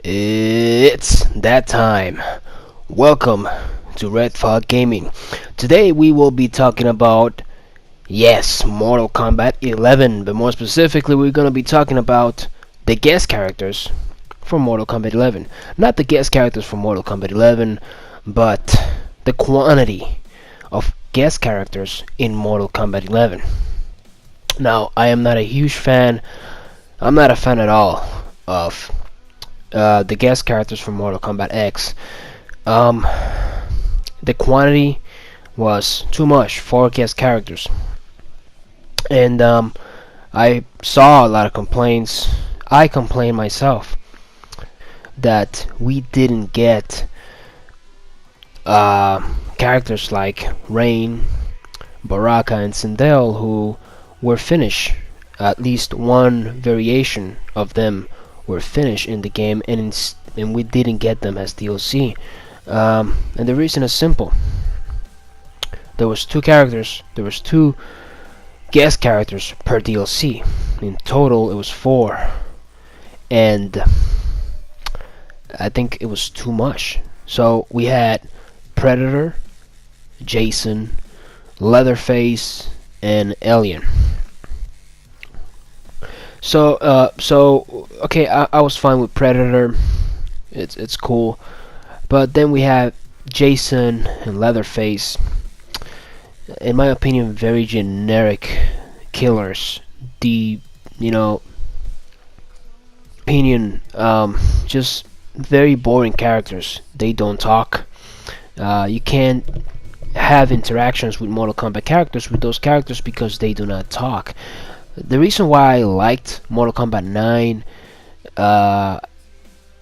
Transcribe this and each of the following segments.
It's that time. Welcome to Red Fog Gaming. Today we will be talking about, yes, Mortal Kombat 11, but more specifically we're going to be talking about the guest characters from Mortal Kombat 11. Not the guest characters from Mortal Kombat 11, but the quantity of guest characters in Mortal Kombat 11. Now, I am not a huge fan, I'm not a fan at all of the guest characters from Mortal Kombat X. Um, the quantity was too much for guest characters, and I saw a lot of complaints. I complained myself that we didn't get characters like Rain, Baraka, and Sindel, who were finished. At least one variation of them were finished in the game, and we didn't get them as DLC. And the reason is simple. There was two guest characters per DLC. In total, it was 4, and I think it was too much. So we had Predator, Jason, Leatherface, and Alien. So okay, I was fine with Predator. It's cool, but then we have Jason and Leatherface. In my opinion, very generic killers. Just very boring characters. They don't talk. You can't have interactions with Mortal Kombat characters with those characters because they do not talk. The reason why I liked Mortal Kombat 9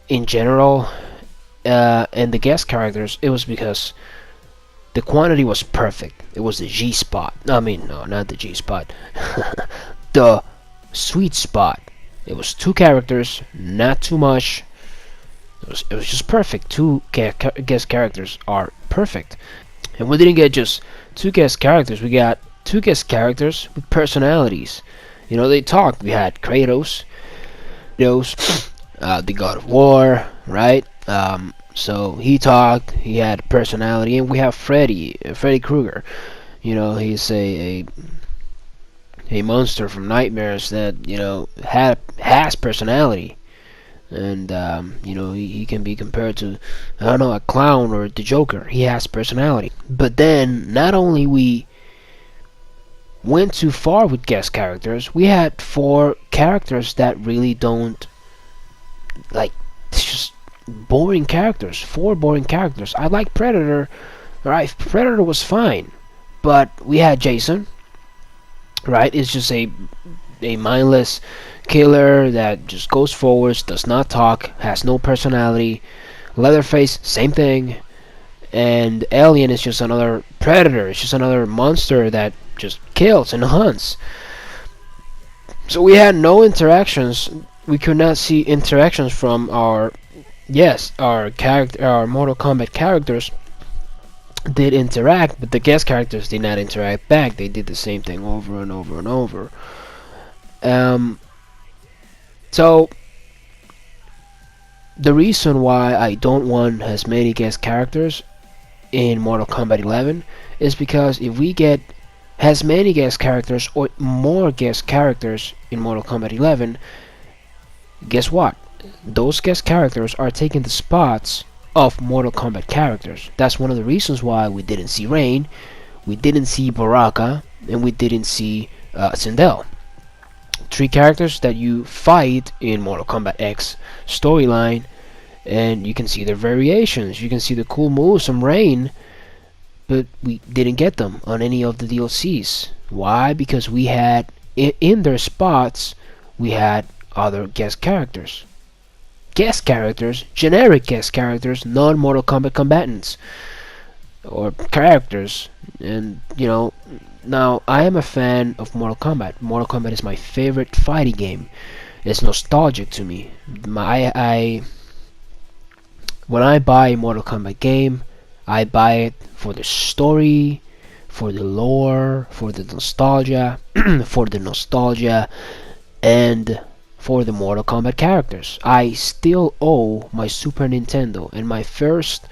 in general and the guest characters, it was because the quantity was perfect. It was the G spot. I mean, no, not the G spot. The sweet spot. It was 2 characters, not too much. It was just perfect. 2 guest characters are perfect. And we didn't get just 2 guest characters. We got 2 guest characters with personalities. They talked. We had Kratos, the God of War, right? So he talked. He had personality, and we have Freddy Krueger. He's a monster from nightmares that has personality, and he can be compared to, I don't know, a clown or the Joker. He has personality. But then not only we went too far with guest characters, we had 4 characters that really don't, like, it's just boring characters. 4 boring characters. I like Predator. Right, Predator was fine, but we had Jason, right? It's just a mindless killer that just goes forwards, does not talk, has no personality. Leatherface, same thing. And Alien is just another predator. It's just another monster that just kills and hunts. So we had no interactions. We could not see interactions from our Mortal Kombat characters did interact, but the guest characters did not interact back. They did the same thing over and over and over. So the reason why I don't want as many guest characters in Mortal Kombat 11 is because if we get as many guest characters or more guest characters in Mortal Kombat 11, guess what? Those guest characters are taking the spots of Mortal Kombat characters. That's one of the reasons why we didn't see Rain, we didn't see Baraka, and we didn't see Sindel. 3 characters that you fight in Mortal Kombat X storyline, and you can see their variations. You can see the cool moves from Rain, but we didn't get them on any of the DLCs. Why? Because we had in their spots, we had other guest characters. Generic guest characters, non-Mortal Kombat combatants or characters. And now I am a fan of Mortal Kombat. Mortal Kombat is my favorite fighting game. It's nostalgic to me. When I buy a Mortal Kombat game, I buy it for the story, for the lore, for the nostalgia, and for the Mortal Kombat characters. I still owe my Super Nintendo, and my first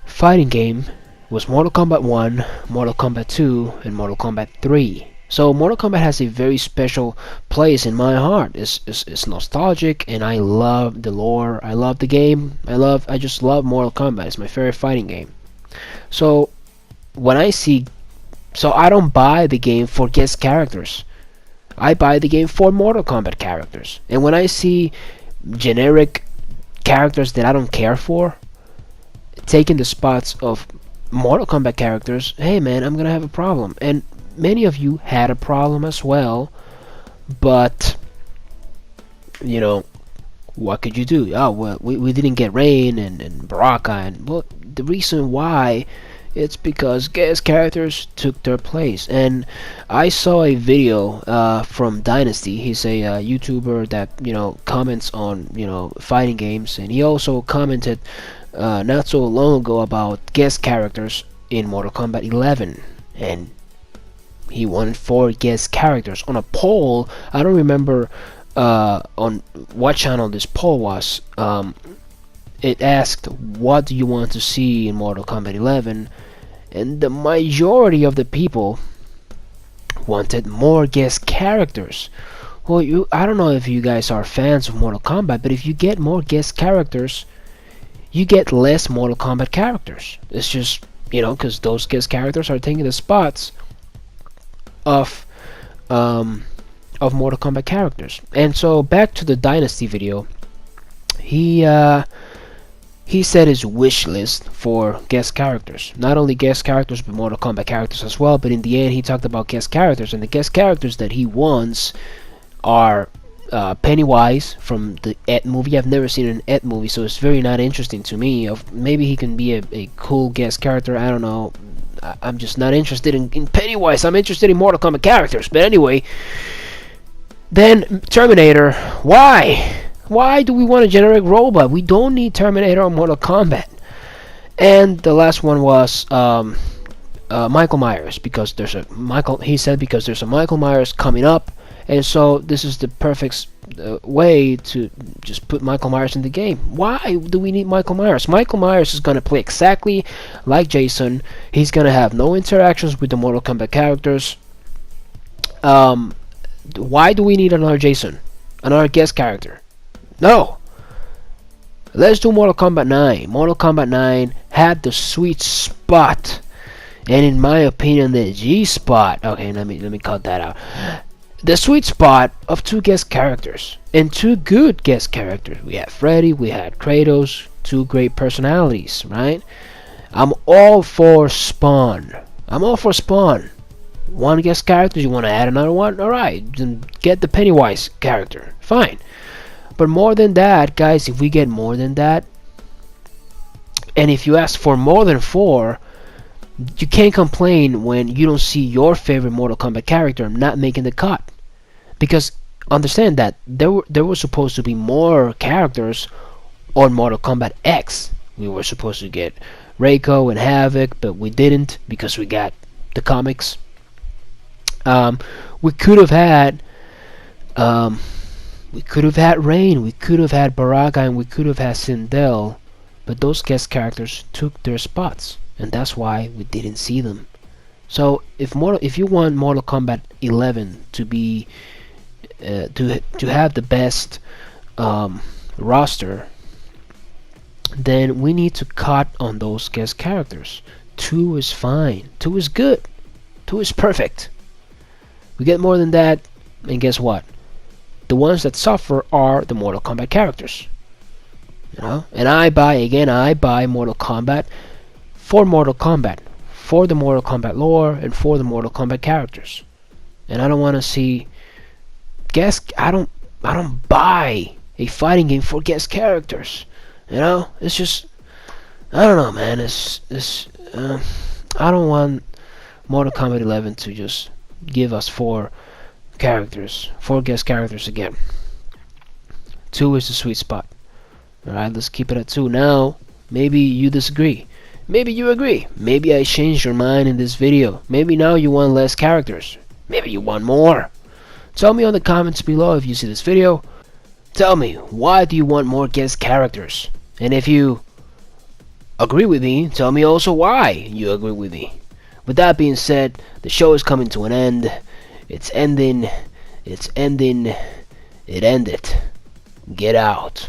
fighting game was Mortal Kombat 1, Mortal Kombat 2, and Mortal Kombat 3. So Mortal Kombat has a very special place in my heart. It's nostalgic, and I love the lore. I love the game. I just love Mortal Kombat. It's my favorite fighting game. So when I see, so I don't buy the game for guest characters. I buy the game for Mortal Kombat characters. And when I see generic characters that I don't care for taking the spots of Mortal Kombat characters, hey man, I'm gonna have a problem. And many of you had a problem as well, but you know, what could you do? Oh well, we didn't get Rain and Baraka, and well, the reason why, it's because guest characters took their place. And I saw a video from Dynasty. He's a YouTuber that, you know, comments on, you know, fighting games, and he also commented not so long ago about guest characters in Mortal Kombat 11, and he wanted 4 guest characters on a poll. I don't remember on what channel this poll was. It asked, what do you want to see in Mortal Kombat 11? And the majority of the people wanted more guest characters. Well, I don't know if you guys are fans of Mortal Kombat, but if you get more guest characters, you get less Mortal Kombat characters. It's just, you know, because those guest characters are taking the spots of Mortal Kombat characters. And so back to the Dynasty video, he said his wish list for guest characters. Not only guest characters, but Mortal Kombat characters as well. But in the end, he talked about guest characters, and the guest characters that he wants are Pennywise from the Ed movie. I've never seen an Ed movie, so it's very not interesting to me. Maybe he can be a cool guest character. I don't know. I'm just not interested in Pennywise. I'm interested in Mortal Kombat characters. But anyway, then Terminator. Why? Why do we want a generic robot? We don't need Terminator or Mortal Kombat. And the last one was Michael Myers, because there's a he said because there's a Michael Myers coming up, and so this is the perfect way to just put Michael Myers in the game. Why do we need Michael Myers? Michael Myers is gonna play exactly like Jason. He's gonna have no interactions with the Mortal Kombat characters. Why do we need another Jason? Another guest character? No. Let's do Mortal Kombat 9. Mortal Kombat 9 had the sweet spot, and in my opinion, the G spot. Okay, let me cut that out. The sweet spot of 2 guest characters, and 2 good guest characters. We had Freddy, we had Kratos, 2 great personalities, right? I'm all for Spawn. I'm all for Spawn. 1 guest character, you want to add another one? Alright, then get the Pennywise character. Fine. But more than that, guys, if we get more than that, and if you ask for more than 4, you can't complain when you don't see your favorite Mortal Kombat character not making the cut. Because understand that there were supposed to be more characters on Mortal Kombat X. We were supposed to get Reiko and Havoc, but we didn't because we got the comics. We could have had Rain, we could have had Baraka, and we could have had Sindel, but those guest characters took their spots, and that's why we didn't see them. So if you want Mortal Kombat 11 to be to have the best roster, then we need to cut on those guest characters. 2 is fine. 2 is good. 2 is perfect. We get more than that, and guess what? The ones that suffer are the Mortal Kombat characters. You know? And I buy Mortal Kombat for Mortal Kombat, for the Mortal Kombat lore, and for the Mortal Kombat characters. And I don't want to see I don't buy a fighting game for guest characters. You know? It's just, I don't know, man. I don't want Mortal Kombat 11 to just give us 4 guest characters again. 2 is the sweet spot. Alright, let's keep it at 2. Now, maybe you disagree. Maybe you agree. Maybe I changed your mind in this video. Maybe now you want less characters. Maybe you want more. Tell me on the comments below if you see this video. Tell me, why do you want more guest characters? And if you agree with me, tell me also why you agree with me. With that being said, the show is coming to an end. It's ending. It ended. Get out.